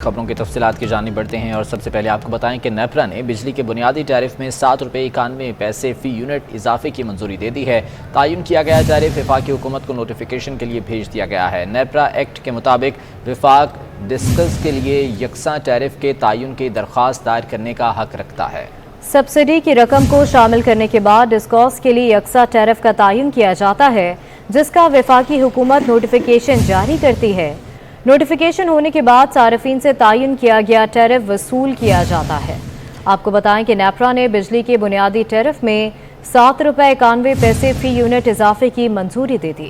خبروں کی تفصیلات کی جانب بڑھتے ہیں اور سب سے پہلے آپ کو بتائیں کہ نیپرا نے بجلی کے بنیادی ٹیرف میں 7.91 فی یونٹ اضافے کی منظوری دے دی ہے۔ تعین کیا گیا ٹیرف وفاقی حکومت کو نوٹیفیکیشن کے لیے بھیج دیا گیا ہے۔ نیپرا ایکٹ کے مطابق وفاق ڈسکس کے لیے یکساں ٹیرف کے تعین کی درخواست دائر کرنے کا حق رکھتا ہے۔ سبسڈی کی رقم کو شامل کرنے کے بعد ڈسکوس کے لیے یکساں ٹیرف کا تعین کیا جاتا ہے، جس کا وفاقی حکومت نوٹیفیکیشن جاری کرتی ہے۔ نوٹیفیکیشن ہونے کے بعد صارفین سے تعین کیا گیا ٹیرف وصول کیا جاتا ہے۔ آپ کو بتائیں کہ نیپرا نے بجلی کے بنیادی ٹیرف میں 7.91 فی یونٹ اضافے کی منظوری دے دی۔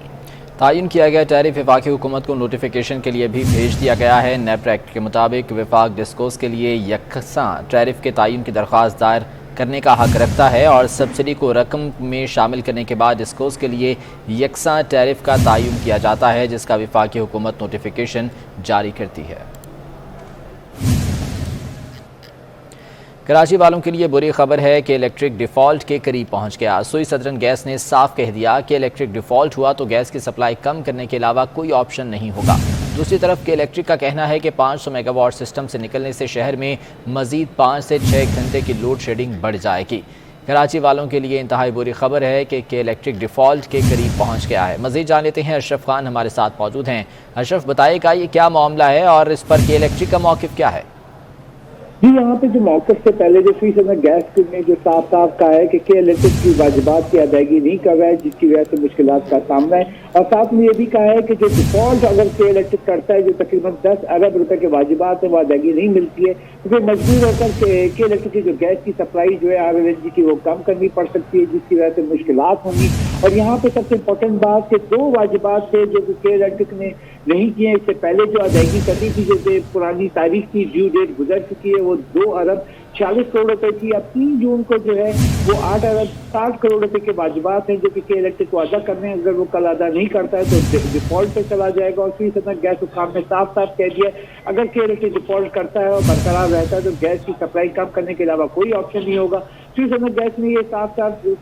تعین کیا گیا ٹیرف وفاقی حکومت کو نوٹیفیکیشن کے لیے بھی بھیج دیا گیا ہے۔ نیپرا ایکٹ کے مطابق وفاق ڈسکوس کے لیے یکساں ٹیرف کے تعین کی درخواست دائر کرنے کا حق رکھتا ہے اور سبسڈی کو رقم میں شامل کرنے کے بعد ڈسکوس کے لیے یکساں ٹیرف کا تعین کیا جاتا ہے، جس کا وفاقی حکومت نوٹیفیکیشن جاری کرتی ہے۔ کراچی والوں کے لیے بری خبر ہے کہ الیکٹرک ڈیفالٹ کے قریب پہنچ گیا۔ سوئی سدرن گیس نے صاف کہہ دیا کہ الیکٹرک ڈیفالٹ ہوا تو گیس کی سپلائی کم کرنے کے علاوہ کوئی آپشن نہیں ہوگا۔ دوسری طرف کے الیکٹرک کا کہنا ہے کہ 500 میگا واٹ سسٹم سے نکلنے سے شہر میں مزید 5 سے 6 گھنٹے کی لوڈ شیڈنگ بڑھ جائے گی۔ کراچی والوں کے لیے انتہائی بری خبر ہے کہ الیکٹرک ڈیفالٹ کے قریب پہنچ گیا ہے۔ مزید جان لیتے ہیں، اشرف خان ہمارے ساتھ موجود ہیں۔ اشرف، بتائیے گا یہ کیا معاملہ ہے اور اس پر کے الیکٹرک کا موقف کیا ہے؟ جی، یہاں پہ جو موقف سے پہلے جو فیصد میں گیس نے جو صاف کہا ہے کہ الیکٹرک کی واجبات کی ادائیگی نہیں کر رہا ہے، جس کی وجہ سے مشکلات کا سامنا ہے، اور ساتھ میں یہ بھی کہا ہے کہ جو ڈیفالٹ اگر الیکٹرک کرتا ہے جو تقریباً 10 ارب روپے کے واجبات ہیں وہ ادائیگی نہیں ملتی ہے تو پھر مجبور ہو کر کے الیکٹرک کی جو گیس کی سپلائی جو ہے RLNG کی وہ کم کرنی پڑ سکتی ہے، جس کی وجہ سے مشکلات ہوں گی۔ اور یہاں پہ سب سے امپورٹنٹ بات کہ 2 واجبات تھے جو الیکٹرک نے نہیں کیے، اس سے پہلے جو ادائیگی کرنی تھی، جو پرانی تاریخ کی ڈیو ڈیٹ گزر چکی ہے، وہ 2 ارب 46 کروڑ روپے کی۔ اب 3 جون کو جو ہے وہ 8 ارب 60 کروڑ روپے کے واجبات ہیں جو کہ الیکٹرک کو ادا کرنے ہیں۔ اگر وہ کل ادا نہیں کرتا ہے تو ڈیفالٹ پہ چلا جائے گا۔ اور فی صدر گیس حکام نے صاف کہہ دیا اگر الیکٹرک ڈیفالٹ کرتا ہے اور برقرار رہتا ہے تو گیس کی سپلائی کم کرنے کے علاوہ کوئی آپشن نہیں ہوگا۔ فی صدر گیس نے یہ صاف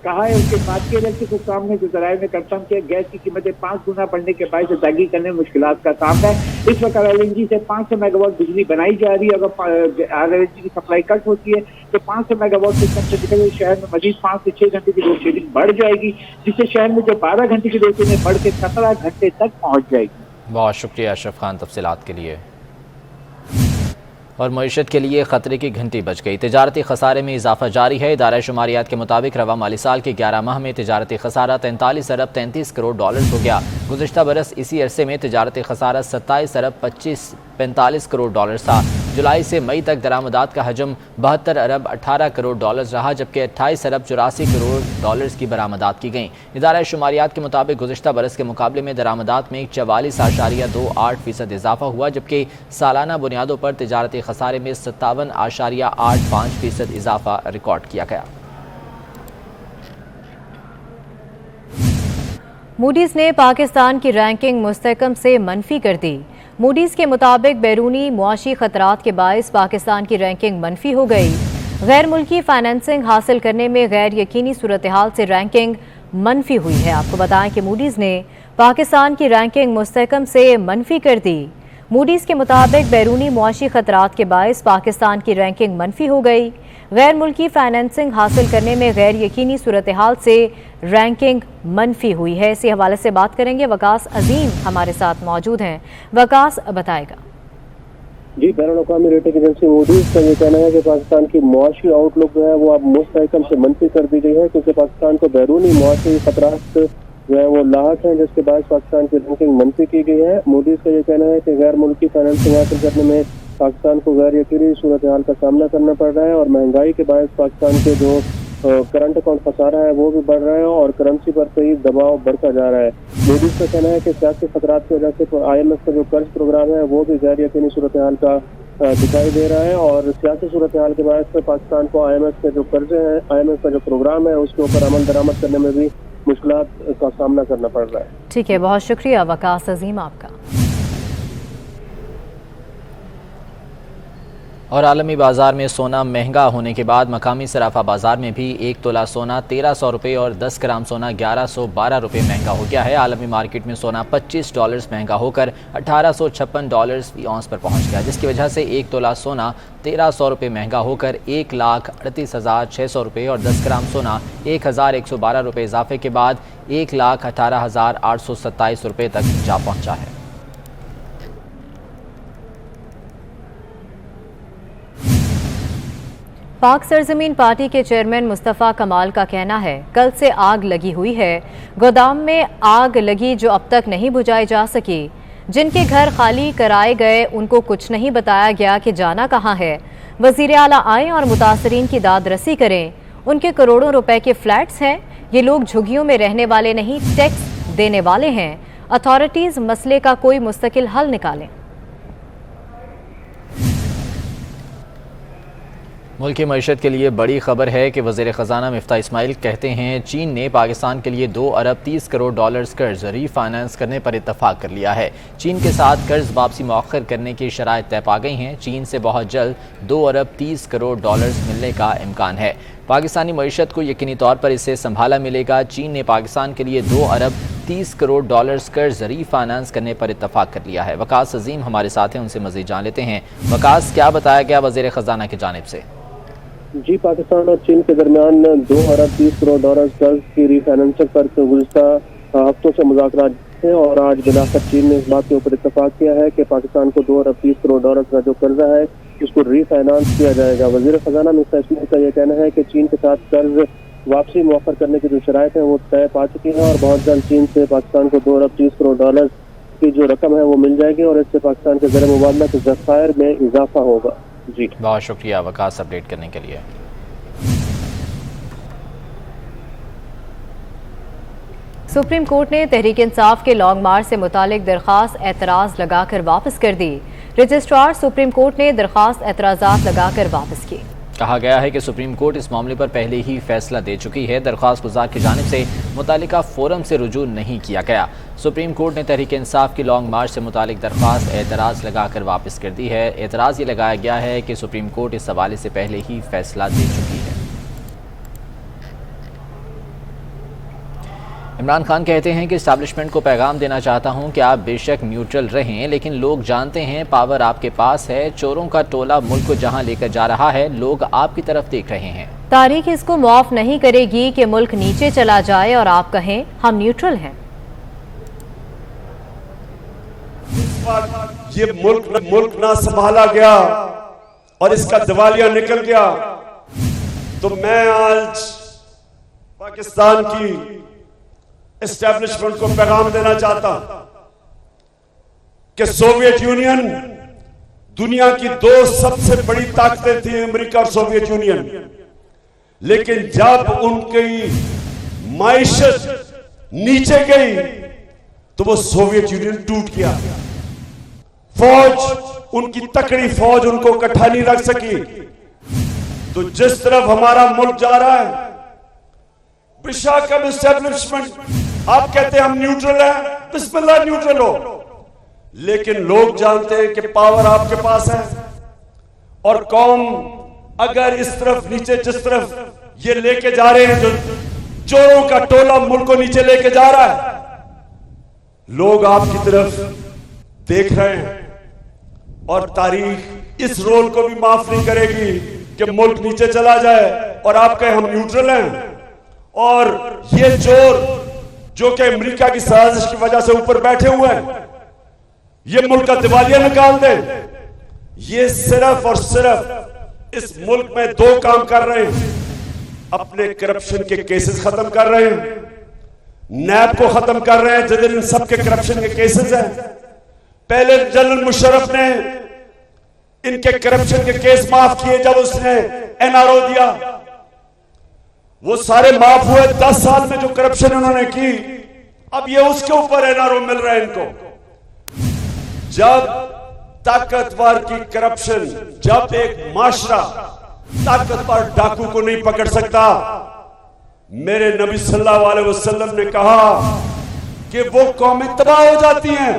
کہا ہے۔ اس کے بعد کے الیکٹرک حکام نے جو ذرائع میں کنفرم کیا گیس کی قیمتیں 5 گنا بڑھنے کے باعث ادائیگی کرنے میں مشکلات کا سامنا ہے۔ اس وقت RLNG سے 500 میگا واٹ بجلی بنائی جا رہی ہے۔ اگر RLNG کی سپلائی کٹ ہوتی ہے تو 500 میگا واٹ سسٹم سے نکل شہر میں مزید 5 سے 6 گھنٹے کی لوڈ شیڈنگ بڑھ جائے گی، جس سے شہر میں جو 12 گھنٹے کی لوڈ شیڈنگ بڑھ کے 17 گھنٹے تک پہنچ جائے گی۔ بہت شکریہ اشرف خان تفصیلات کے لیے۔ اور معیشت کے لیے خطرے کی گھنٹی بج گئی۔ تجارتی خسارے میں اضافہ جاری ہے۔ ادارہ شماریات کے مطابق رواں مالی سال کے 11 ماہ میں تجارتی خسارہ 43 ارب 33 کروڑ ڈالرز ہو گیا۔ گزشتہ برس اسی عرصے میں تجارتی خسارہ 27 ارب 45 کروڑ ڈالرز تھا۔ جولائی سے مئی تک درآمدات کا حجم 72 ارب 18 کروڑ ڈالرز رہا، جبکہ 28 ارب 84 کروڑ ڈالرز کی برآمدات کی گئیں۔ ادارہ شماریات کے مطابق گزشتہ برس کے مقابلے میں درآمدات میں 44.28% اضافہ ہوا، جبکہ سالانہ بنیادوں پر تجارتی خسارے میں 57.85% اضافہ ریکارڈ کیا گیا۔ موڈیز نے پاکستان کی رینکنگ مستحکم سے منفی کر دی۔ موڈیز کے مطابق بیرونی معاشی خطرات کے باعث پاکستان کی رینکنگ منفی ہو گئی۔ غیر ملکی فائنینسنگ حاصل کرنے میں غیر یقینی صورتحال سے رینکنگ منفی ہوئی ہے۔ آپ کو بتائیں کہ موڈیز نے پاکستان کی رینکنگ مستحکم سے منفی کر دی۔ موڈیز کے مطابق بیرونی معاشی خطرات کے باعث پاکستان کی رینکنگ منفی ہو گئی۔ غیر ملکی فائنینسنگ حاصل کرنے میں غیر یقینی صورتحال سے رینکنگ منفی ہوئی ہے۔ اسی حوالے سے بات کریں گے، وقاص عظیم ہمارے ساتھ موجود ہیں۔ وقاص بتائے گا۔ جی، بین الاقوامی ریٹنگ ایجنسی موڈیز کا یہ کہنا ہے کہ پاکستان کی معاشی آؤٹ لک جو ہے وہ اب مستحکم سے منفی کر دی گئی ہے، کیونکہ پاکستان کو بیرونی معاشی خطرات جو ہے وہ لاحق ہیں، جس کے باعث پاکستان کی رینکنگ منفی کی گئی ہے۔ موڈیز کا یہ کہنا ہے کہ غیر ملکی فائنینسنگ حاصل کرنے میں پاکستان کو غیر یقینی صورتحال کا سامنا کرنا پڑ رہا ہے، اور مہنگائی کے باعث پاکستان کے جو کرنٹ اکاؤنٹ خسارہ ہے وہ بھی بڑھ رہا ہے اور کرنسی پر کئی دباؤ بڑھتا جا رہا ہے۔ موڈیز کا کہنا ہے کہ سیاسی خطرات کی وجہ سے IMF کا جو قرض پروگرام ہے وہ بھی غیر یقینی صورتحال کا دکھائی دے رہا ہے، اور سیاسی صورتحال کے باعث سے پاکستان کو IMF کے جو قرضے ہیں، IMF کا جو پروگرام ہے اس کے اوپر عمل درآمد کرنے میں بھی مشکلات کا سامنا کرنا پڑ رہا ہے۔ ٹھیک ہے، بہت شکریہ وقاص عظیم آپ کا۔ اور عالمی بازار میں سونا مہنگا ہونے کے بعد مقامی صرافہ بازار میں بھی 1 تولہ سونا 1300 روپے اور 10 گرام سونا 1112 روپے مہنگا ہو گیا ہے۔ عالمی مارکیٹ میں سونا $25 مہنگا ہو کر $1856 فی اونس پر پہنچ گیا، جس کی وجہ سے 1 تولہ سونا 1300 روپے مہنگا ہو کر 1,38,600 روپے اور 10 گرام سونا 1,112 روپے اضافے کے بعد 1,18,827 روپے تک جا پہنچا ہے۔ پاک سرزمین پارٹی کے چیئرمین مصطفیٰ کمال کا کہنا ہے کل سے آگ لگی ہوئی ہے، گودام میں آگ لگی جو اب تک نہیں بجھائی جا سکی، جن کے گھر خالی کرائے گئے ان کو کچھ نہیں بتایا گیا کہ جانا کہاں ہے۔ وزیر اعلیٰ آئیں اور متاثرین کی داد رسی کریں، ان کے کروڑوں روپے کے فلیٹس ہیں، یہ لوگ جھگیوں میں رہنے والے نہیں ٹیکس دینے والے ہیں، اتھارٹیز مسئلے کا کوئی مستقل حل نکالیں۔ ملک کی معیشت کے لیے بڑی خبر ہے کہ وزیر خزانہ مفتاح اسماعیل کہتے ہیں چین نے پاکستان کے لیے $2 ارب 30 کروڑ قرض ری فائنانس کرنے پر اتفاق کر لیا ہے۔ چین کے ساتھ قرض واپسی مؤخر کرنے کی شرائط طے پا گئی ہیں۔ چین سے بہت جلد $2 ارب 30 کروڑ ملنے کا امکان ہے۔ پاکستانی معیشت کو یقینی طور پر اسے سنبھالا ملے گا۔ چین نے پاکستان کے لیے $2 ارب 30 کروڑ قرض ری فائنانس کرنے پر اتفاق کر لیا ہے۔ وقاص عظیم ہمارے ساتھ ہیں، ان سے مزید جان لیتے ہیں۔ وقاص، کیا بتایا گیا وزیر خزانہ کی جانب سے؟ جی، پاکستان اور چین کے درمیان $2 ارب 30 کروڑ قرض کی ری فائنانسنگ پر گزشتہ ہفتوں سے مذاکرات ہیں اور آج بلاخر چین نے اس بات کے اوپر اتفاق کیا ہے کہ پاکستان کو $2 ارب 30 کروڑ کا جو قرضہ ہے اس کو ری فائنانس کیا جائے گا۔ وزیر خزانہ مفتاح اسماعیل کا یہ کہنا ہے کہ چین کے ساتھ قرض واپسی مؤخر کرنے کی جو شرائط ہیں وہ طے پا چکی ہیں اور بہت جلد چین سے پاکستان کو $2 ارب 30 کروڑ کی جو رقم ہے وہ مل جائے گی اور اس سے پاکستان کے زر مبادلہ کے ذخائر میں اضافہ ہوگا۔ جی، بہت شکریہ وقاص اپڈیٹ کرنے کے لیے۔ سپریم کورٹ نے تحریک انصاف کے لانگ مارچ سے متعلق درخواست اعتراض لگا کر واپس کر دی۔ رجسٹرار سپریم کورٹ نے درخواست اعتراضات لگا کر واپس کی۔ کہا گیا ہے کہ سپریم کورٹ اس معاملے پر پہلے ہی فیصلہ دے چکی ہے، درخواست گزار کی جانب سے متعلقہ فورم سے رجوع نہیں کیا گیا۔ سپریم کورٹ نے تحریک انصاف کی لانگ مارچ سے متعلق درخواست اعتراض لگا کر واپس کر دی ہے۔ اعتراض یہ لگایا گیا ہے کہ سپریم کورٹ اس حوالے سے پہلے ہی فیصلہ دے چکی ہے۔ عمران خان کہتے ہیں کہ اسٹیبلشمنٹ کو پیغام دینا چاہتا ہوں کہ آپ بے شک نیوٹرل رہیں، لیکن لوگ جانتے ہیں پاور آپ کے پاس ہے، چوروں کا ٹولہ ملک کو جہاں لے کر جا رہا ہے، لوگ آپ کی طرف دیکھ رہے ہیں۔ تاریخ اس کو معاف نہیں کرے گی کہ ملک نیچے چلا جائے اور آپ کہیں ہم نیوٹرل ہیں۔ یہ ملک نہ سنبھالا گیا اور اس کا دیوالیہ نکل گیا تو میں آج پاکستان کی اسٹیبلشمنٹ کو پیغام دینا چاہتا ہوں کہ سوویت یونین دنیا کی 2 سب سے بڑی طاقتیں تھیں، امریکہ اور سوویت یونین، لیکن جب ان کی معیشت نیچے گئی تو وہ سوویت یونین ٹوٹ گیا۔ فوج، ان کی تکڑی فوج ان کو اکٹھا نہیں رکھ سکی۔ تو جس طرف ہمارا ملک جا رہا ہے، بشاک اب اسٹیبلشمنٹ آپ کہتے ہیں ہم نیوٹرل ہیں، بسم اللہ نیوٹرل ہو، لیکن لوگ جانتے ہیں کہ پاور آپ کے پاس ہے اور قوم اگر اس طرف نیچے جس طرف یہ لے کے جا رہے ہیں، جو چوروں کا ٹولہ ملک کو نیچے لے کے جا رہا ہے، لوگ آپ کی طرف دیکھ رہے ہیں اور تاریخ اس رول کو بھی معاف نہیں کرے گی کہ ملک نیچے چلا جائے اور آپ کہیں ہم نیوٹرل ہیں اور یہ چور جو کہ امریکہ کی سازش کی وجہ سے اوپر بیٹھے ہوئے ہیں یہ ملک کا دیوالیہ نکال دیں۔ یہ صرف اور صرف اس ملک میں 2 کام کر رہے ہیں، اپنے کرپشن کے کیسز ختم کر رہے ہیں، نیب کو ختم کر رہے ہیں جدھر ان سب کے کرپشن کے کیسز ہیں۔ پہلے جنرل مشرف نے ان کے کرپشن کے کیس معاف کیے جب اس نے NRO دیا، وہ سارے معاف ہوئے۔ 10 سال میں جو کرپشن انہوں نے کی، اب یہ اس کے اوپر NRO مل رہا ہے ان کو۔ جب طاقتور کی کرپشن، جب ایک معاشرہ طاقتور ڈاکو کو نہیں پکڑ سکتا، میرے نبی صلی اللہ علیہ وسلم نے کہا کہ وہ قومیں تباہ ہو جاتی ہیں۔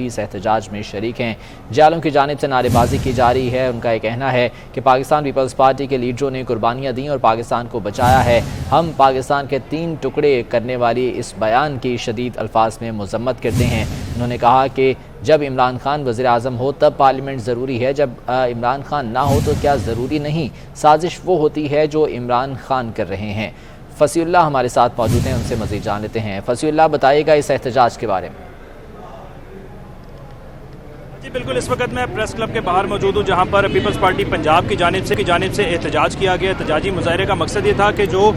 بھی اس احتجاج میں شریک ہیں۔ جالوں کی جانب سے نعرے بازی کی جا رہی ہے۔ ان کا یہ کہنا ہے کہ پاکستان پیپلز پارٹی کے لیڈروں نے قربانیاں دیں اور پاکستان کو بچایا ہے۔ ہم پاکستان کے 3 ٹکڑے کرنے والی اس بیان کی شدید الفاظ میں مذمت کرتے ہیں۔ انہوں نے کہا کہ جب عمران خان وزیر اعظم ہو تب پارلیمنٹ ضروری ہے، جب عمران خان نہ ہو تو کیا ضروری نہیں؟ سازش وہ ہوتی ہے جو عمران خان کر رہے ہیں۔ فصیح اللہ ہمارے ساتھ موجود ہیں، ان سے مزید جان لیتے ہیں۔ فصیح اللہ، بتائیے گا اس احتجاج کے بارے میں۔ جی بالکل، اس وقت میں پریس کلب کے باہر موجود ہوں جہاں پر پیپلز پارٹی پنجاب کی جانب سے احتجاج کیا گیا۔ احتجاجی مظاہرے کا مقصد یہ تھا کہ جو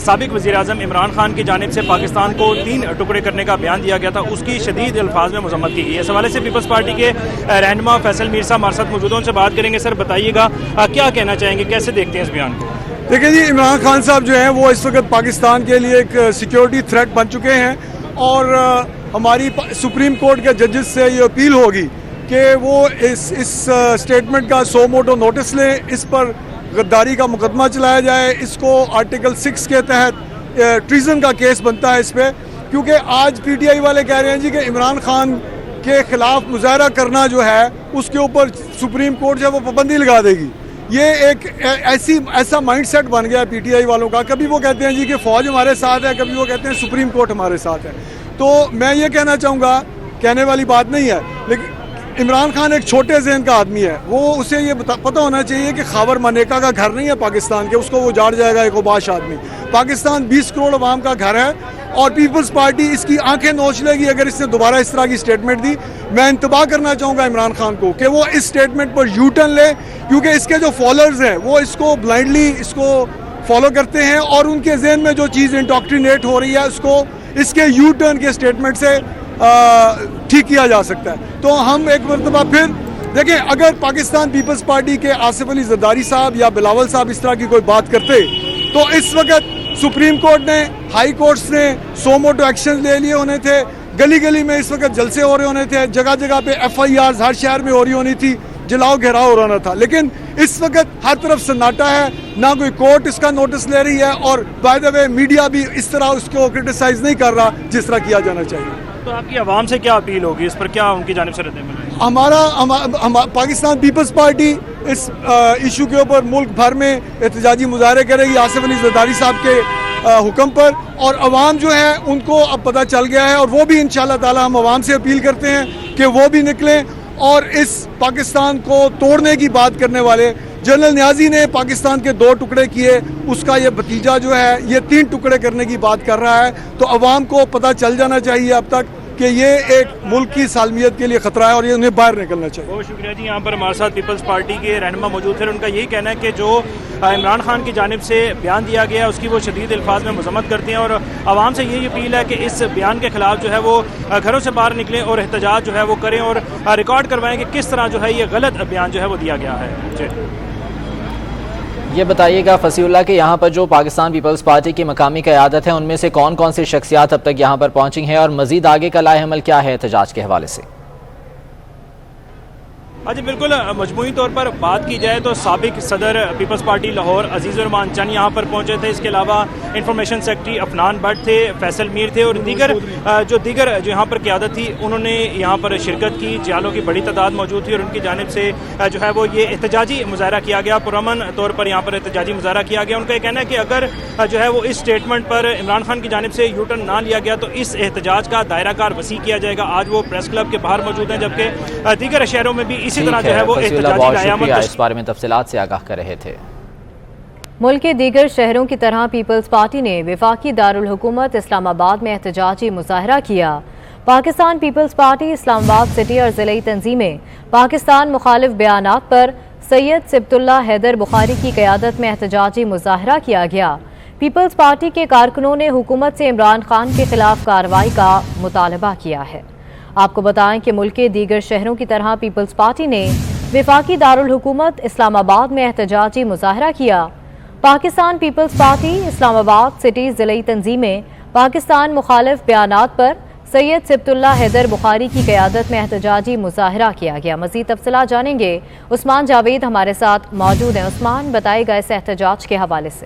سابق وزیر اعظم عمران خان کی جانب سے پاکستان کو 3 ٹکڑے کرنے کا بیان دیا گیا تھا، اس کی شدید الفاظ میں مذمت کی گئی۔ اس حوالے سے پیپلز پارٹی کے رہنما فیصل میر صاحب ہمارے ساتھ موجود ہیں، ان سے بات کریں گے۔ سر بتائیے گا کیا کہنا چاہیں گے، کیسے دیکھتے ہیں اس بیان کو؟ دیکھیں جی، عمران خان صاحب جو ہیں وہ اس وقت پاکستان کے لیے ایک سیکیورٹی تھریٹ بن چکے ہیں، اور ہماری سپریم کورٹ کے ججز سے یہ اپیل ہوگی کہ وہ اس اسٹیٹمنٹ کا سو موٹو نوٹس لیں، اس پر غداری کا مقدمہ چلایا جائے، اس کو آرٹیکل 6 کے تحت ٹریزن کا کیس بنتا ہے اس پہ، کیونکہ آج پی ٹی آئی والے کہہ رہے ہیں جی کہ عمران خان کے خلاف مظاہرہ کرنا جو ہے اس کے اوپر سپریم کورٹ جو ہے وہ پابندی لگا دے گی۔ یہ ایک ایسا مائنڈ سیٹ بن گیا پی ٹی آئی والوں کا، کبھی وہ کہتے ہیں جی کہ فوج ہمارے ساتھ ہے، کبھی وہ کہتے ہیں سپریم کورٹ ہمارے ساتھ ہے۔ تو میں یہ کہنا چاہوں گا، کہنے والی بات نہیں ہے، لیکن عمران خان ایک چھوٹے ذہن کا آدمی ہے، وہ اسے یہ پتہ ہونا چاہیے کہ خاور منیکا کا گھر نہیں ہے پاکستان کے، اس کو وہ اجاڑ جائے گا ایک اوباش آدمی۔ پاکستان 20 کروڑ عوام کا گھر ہے، اور پیپلز پارٹی اس کی آنکھیں نوچ لے گی اگر اس نے دوبارہ اس طرح کی سٹیٹمنٹ دی۔ میں انتباہ کرنا چاہوں گا عمران خان کو کہ وہ اس سٹیٹمنٹ پر یو ٹرن لے، کیونکہ اس کے جو فالوورز ہیں وہ اس کو بلائنڈلی اس کو فالو کرتے ہیں، اور ان کے ذہن میں جو چیز انڈوکٹرینیٹ ہو رہی ہے اس کو اس کے یو ٹرن کے سٹیٹمنٹ سے ٹھیک کیا جا سکتا ہے۔ تو ہم ایک مرتبہ پھر دیکھیں، اگر پاکستان پیپلز پارٹی کے آصف علی زرداری صاحب یا بلاول صاحب اس طرح کی کوئی بات کرتے تو اس وقت سپریم کورٹ نے، ہائی کورٹس نے سو موٹو ایکشن لے لیے ہونے تھے، گلی گلی میں اس وقت جلسے ہو رہے ہونے تھے، جگہ جگہ پہ FIRs ہر شہر میں ہو رہی ہونی تھی، جلاؤ گھیراؤ ہو رہا تھا، لیکن اس وقت ہر طرف سناٹا ہے، نہ کوئی کورٹ اس کا نوٹس لے رہی ہے، اور بائی دا وے میڈیا بھی اس طرح اس کو کرٹیسائز نہیں کر رہا جس طرح کیا جانا چاہیے۔ تو آپ کی عوام سے کیا اپیل ہوگی، اس پر کیا ان کی جانب سے رد عمل ہے؟ ہمارا پاکستان پیپلز پارٹی اس ایشو کے اوپر ملک بھر میں احتجاجی مظاہرے کرے گی آصف علی زرداری صاحب کے حکم پر، اور عوام جو ہے ان کو اب پتہ چل گیا ہے، اور وہ بھی انشاءاللہ تعالی ہم عوام سے اپیل کرتے ہیں کہ وہ بھی نکلیں، اور اس پاکستان کو توڑنے کی بات کرنے والے جنرل نیازی نے پاکستان کے 2 ٹکڑے کیے، اس کا یہ بھتیجا جو ہے یہ 3 ٹکڑے کرنے کی بات کر رہا ہے، تو عوام کو پتہ چل جانا چاہیے اب تک کہ یہ ایک ملک کی سالمیت کے لیے خطرہ ہے اور یہ انہیں باہر نکلنا چاہیے۔ بہت شکریہ جی، یہاں پر ہمارے ساتھ پیپلز پارٹی کے رہنما موجود تھے، ان کا یہی کہنا ہے کہ جو عمران خان کی جانب سے بیان دیا گیا اس کی وہ شدید الفاظ میں مذمت کرتے ہیں، اور عوام سے یہی اپیل ہے کہ اس بیان کے خلاف جو ہے وہ گھروں سے باہر نکلیں اور احتجاج جو ہے وہ کریں، اور ریکارڈ کروائیں کہ کس طرح جو ہے یہ غلط بیان جو ہے وہ دیا گیا ہے۔ جی یہ بتائیے گا فصیح اللہ کہ یہاں پر جو پاکستان پیپلز پارٹی کی مقامی قیادت ہے ان میں سے کون کون سی شخصیات اب تک یہاں پر پہنچی ہیں، اور مزید آگے کا لائحہ عمل کیا ہے احتجاج کے حوالے سے؟ ہاں جی بالکل، مجموعی طور پر بات کی جائے تو سابق صدر پیپلز پارٹی لاہور عزیز الرحمان چند یہاں پر پہنچے تھے، اس کے علاوہ انفارمیشن سیکرٹری عفنان بٹ تھے، فیصل میر تھے، اور دیگر جو یہاں پر قیادت تھی انہوں نے یہاں پر شرکت کی۔ جالوں کی بڑی تعداد موجود تھی، اور ان کی جانب سے جو ہے وہ یہ احتجاجی مظاہرہ کیا گیا، پرامن طور پر یہاں پر احتجاجی مظاہرہ کیا گیا۔ ان کا یہ کہنا ہے کہ اگر جو ہے وہ اس اسٹیٹمنٹ پر عمران خان کی جانب سے یو ٹرن نہ لیا گیا تو اس احتجاج کا دائرہ کار وسیع کیا جائے گا۔ آج وہ پریس کلب کے باہر موجود ہیں، جبکہ دیگر شہروں میں بھی اسی طرح جو ہے وہ بہت شکریہ، اس بارے میں تفصیلات سے آگاہ کر رہے تھے۔ ملک کے دیگر شہروں کی طرح پیپلز پارٹی نے وفاقی دارالحکومت اسلام آباد میں احتجاجی مظاہرہ کیا۔ پاکستان پیپلز پارٹی اسلام آباد سٹی اور ضلعی تنظیمیں پاکستان مخالف بیانات پر سید سبت اللہ حیدر بخاری کی قیادت میں احتجاجی مظاہرہ کیا گیا۔ پیپلز پارٹی کے کارکنوں نے حکومت سے عمران خان کے خلاف کارروائی کا مطالبہ کیا ہے۔ آپ کو بتائیں کہ ملک کے دیگر شہروں کی طرح پیپلز پارٹی نے وفاقی دارالحکومت اسلام آباد میں احتجاجی مظاہرہ کیا۔ پاکستان پیپلز پارٹی اسلام آباد سٹی ضلعی تنظیمیں پاکستان مخالف بیانات پر سید سبت اللہ حیدر بخاری کی قیادت میں احتجاجی مظاہرہ کیا گیا۔ مزید تفصیلات جانیں گے، عثمان جاوید ہمارے ساتھ موجود ہیں۔ عثمان، بتائے گا اس احتجاج کے حوالے سے۔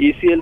ECL